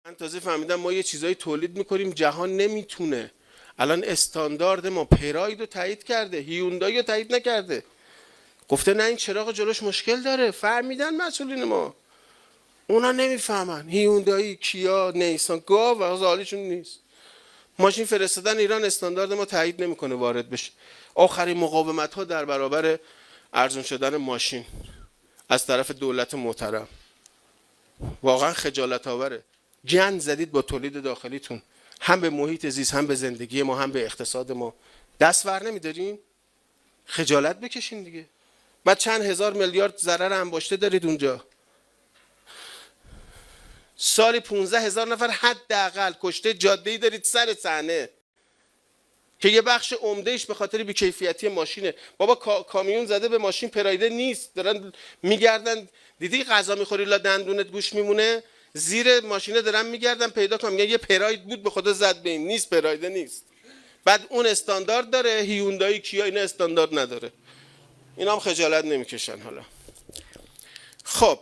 من تازه فهمیدم ما یه چیزایی تولید میکنیم جهان نمیتونه. الان استاندارد ما پراید رو تایید کرده، هیوندای رو تایید نکرده. گفته نه این چراغ جلوش مشکل داره. فهمیدن مسئولین ما، اونا نمیفهمن. هیوندای، کیا، نیسان، گاو و حالیشون نیست. ماشین فرستادن ایران، استاندارد ما تایید نمیکنه وارد بشه. آخرین مقاومت ها در برابر ارزون شدن ماشین از طرف دولت محترم. واقعا خجالت آوره. جن زدید با تولید داخلیتون، هم به محیط زیست، هم به زندگی ما، هم به اقتصاد ما. دست ور نمیدارین؟ خجالت بکشین دیگه. بعد چند هزار میلیارد ضرر انباشته دارید اونجا. سالی 15,000 نفر حداقل کشته جاده‌ای دارید سر صحنه که یه بخش عمدهش به خاطر بیکیفیتی ماشینه. بابا کامیون زده به ماشین، پرایده نیست، دارن میگردن. دیدی غذا میخوری لا دندونت گوش میمونه، زیر ماشینه دارن میگردن پیدا کنن، میگن یه پراید بود به خدا زد به این. نیست، پرایده نیست. بعد اون استاندارد داره، هیوندای، کیا اینا استاندارد نداره. اینا هم خجالت نمیکشن. حالا خب